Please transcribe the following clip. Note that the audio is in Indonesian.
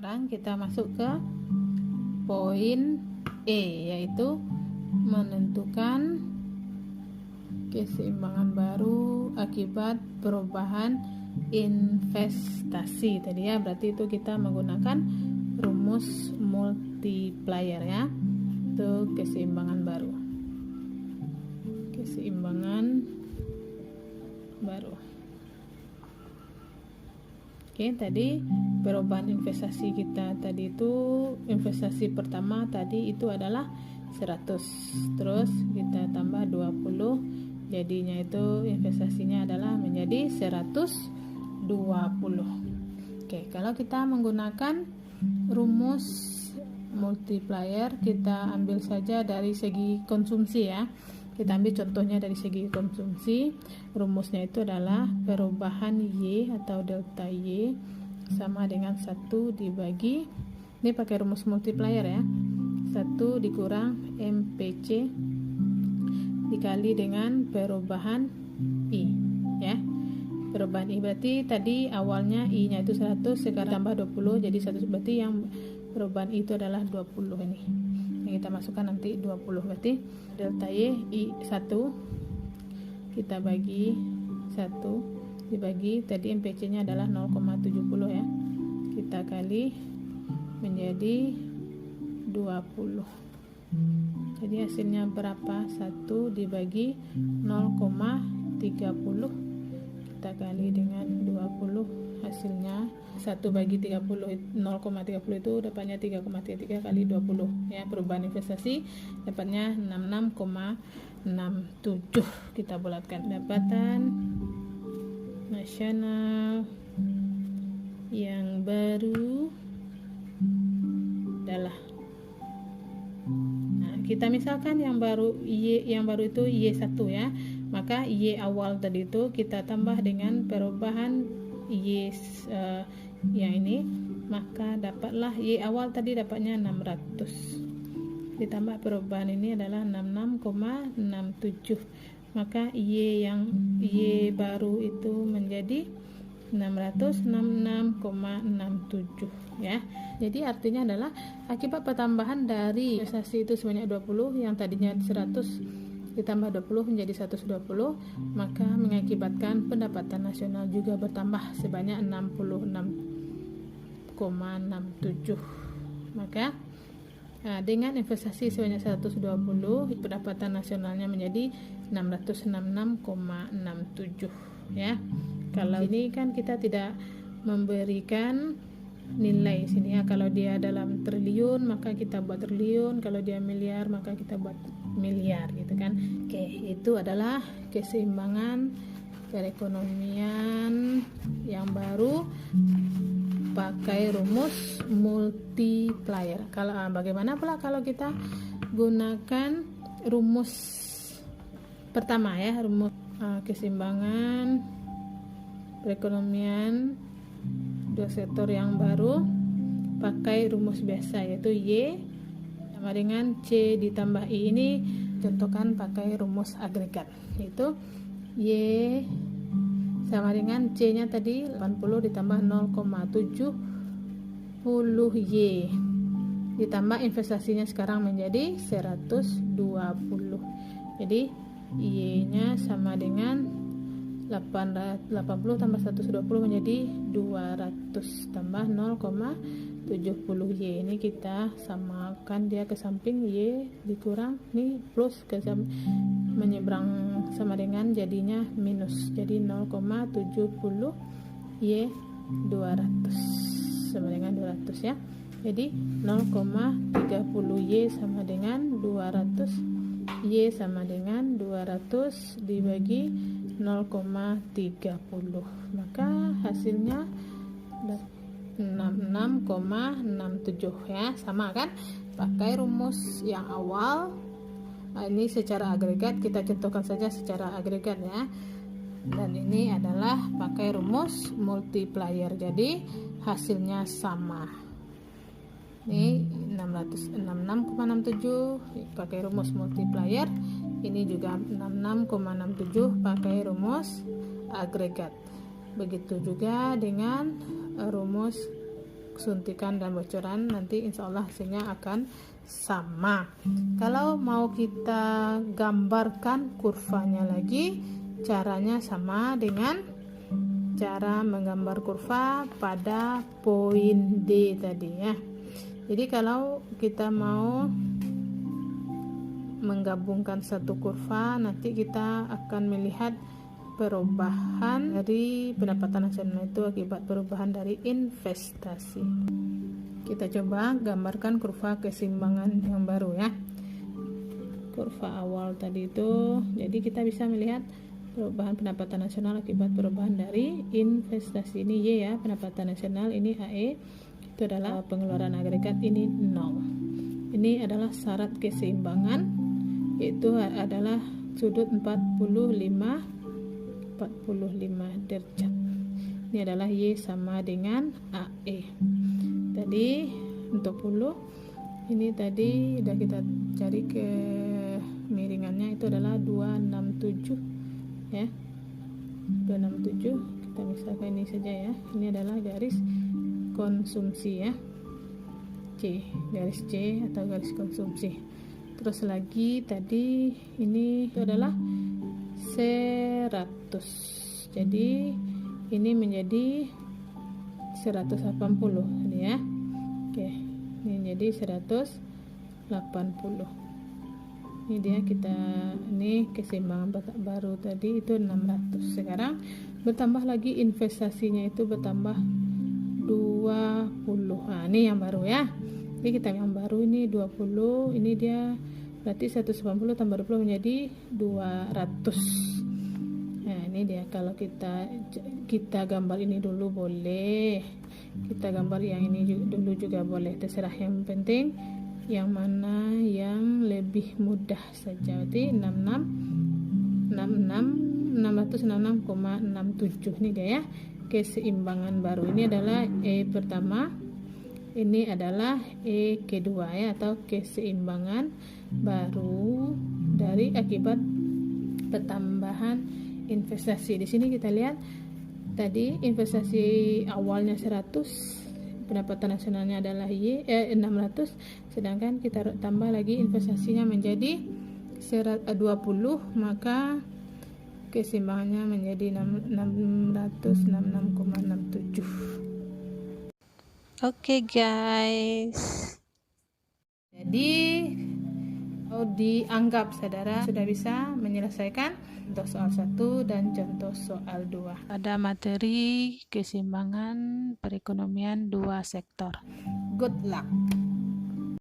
sekarang kita masuk ke poin E, yaitu menentukan keseimbangan baru akibat perubahan investasi tadi ya. Berarti itu kita menggunakan rumus multiplier ya. Itu keseimbangan baru. Keseimbangan baru. Oke, tadi perubahan investasi kita tadi itu, investasi pertama tadi itu adalah 100, terus kita tambah 20, jadinya itu investasinya adalah menjadi 120. Oke, kalau kita menggunakan rumus multiplier, kita ambil saja dari segi konsumsi ya. Kita ambil contohnya dari segi konsumsi. Rumusnya itu adalah perubahan Y atau delta Y sama dengan 1 dibagi, ini pakai rumus multiplier ya, 1 dikurang MPC dikali dengan perubahan I ya. Perubahan I berarti tadi awalnya I nya itu 100, sekarang tambah 20 jadi 100, berarti yang perubahan I itu adalah 20 ini. Yang kita masukkan nanti 20, berarti delta Y I 1 kita bagi 1 dibagi tadi MPC nya adalah 0,70 ya, kita kali menjadi 20. Jadi hasilnya berapa? 1 dibagi 0,30 kita kali dengan 20, hasilnya 1 bagi 30, 0,30 itu dapatnya 3,33 kali 20 ya. Perubahan investasi dapatnya 66,67. Kita bulatkan pendapatan nasional yang baru adalah, nah kita misalkan yang baru itu Y1 ya, maka Y awal tadi itu kita tambah dengan perubahan Y yang ini, maka dapatlah Y awal tadi dapatnya 600 ditambah perubahan ini adalah 66,67, maka Y baru itu menjadi 666,67 ya. Jadi artinya adalah akibat pertambahan dari investasi itu sebanyak 20, yang tadinya 100 ditambah 20 menjadi 120, maka mengakibatkan pendapatan nasional juga bertambah sebanyak 66,67. Maka dengan investasi sebanyak 120, pendapatan nasionalnya menjadi 666,67 ya. Kalau ini kan kita tidak memberikan nilai sini ya. Kalau dia dalam triliun maka kita buat triliun, kalau dia miliar maka kita buat miliar gitu kan. Oke, itu adalah keseimbangan perekonomian yang baru pakai rumus multiplier. Kalau bagaimana pula kalau kita gunakan rumus pertama ya, rumus keseimbangan perekonomian dua sektor yang baru pakai rumus biasa, yaitu Y sama dengan C ditambah I. Ini contohkan pakai rumus agregat, yaitu Y sama dengan C nya tadi 80 ditambah 0,70 Y ditambah investasinya sekarang menjadi 120. Jadi Y nya sama dengan 80 tambah 120 menjadi 200 tambah 0,70 Y. Ini kita samakan dia ke samping, Y dikurang nih plus ke menyeberang sama dengan jadinya minus, jadi 0,70 Y 200 sama dengan 200 ya. Jadi 0,30 Y sama dengan 200, Y sama dengan 200 dibagi 0,30, maka hasilnya 66,67 ya. Sama kan, pakai rumus yang awal. Ini secara agregat, kita contohkan saja secara agregat ya. Dan ini adalah pakai rumus multiplier, jadi hasilnya sama. Ini 66,67 pakai rumus multiplier. Ini juga 66,67 pakai rumus agregat. Begitu juga dengan rumus suntikan dan bocoran, nanti insya Allah hasilnya akan sama. Kalau mau kita gambarkan kurvanya lagi, caranya sama dengan cara menggambar kurva pada poin D tadi ya. Jadi kalau kita mau menggabungkan satu kurva, nanti kita akan melihat perubahan dari pendapatan nasional itu akibat perubahan dari investasi. Kita coba gambarkan kurva keseimbangan yang baru ya. Kurva awal tadi itu, jadi kita bisa melihat perubahan pendapatan nasional akibat perubahan dari investasi. Ini Y ya, pendapatan nasional, ini AE, itu adalah pengeluaran agregat, ini 0. Ini adalah syarat keseimbangan, yaitu adalah sudut 45 derajat. Ini adalah Y sama dengan AE. Tadi untuk 10 ini tadi sudah kita cari ke miringannya, itu adalah 267 ya. 267 kita misalkan ini saja ya. Ini adalah garis konsumsi ya, C, garis C atau garis konsumsi. Terus lagi tadi ini itu adalah 100, jadi ini menjadi 180 ini ya. Oke, ini jadi 180. Ini dia, ini keseimbangan baru tadi itu 600. Sekarang bertambah lagi investasinya, itu bertambah 20. Nah, ini yang baru ya. Jadi kita yang baru ini 20, ini dia berarti 180 tambah 20 menjadi 200. Nah, ini dia. Kalau kita gambar ini dulu boleh, kita gambar yang ini dulu juga boleh, terserah. Yang penting yang mana yang lebih mudah saja. Berarti 666,67 ini dia ya, keseimbangan baru. Ini adalah E pertama, ini adalah E kedua ya, atau keseimbangan baru dari akibat pertambahan investasi. Di sini kita lihat tadi investasi awalnya 100, pendapatan nasionalnya adalah 600, sedangkan kita tambah lagi investasinya menjadi 20, maka keseimbangannya menjadi 666,67. Oke guys, jadi dianggap saudara sudah bisa menyelesaikan contoh soal 1 dan contoh soal 2 pada materi keseimbangan perekonomian 2 sektor. Good luck.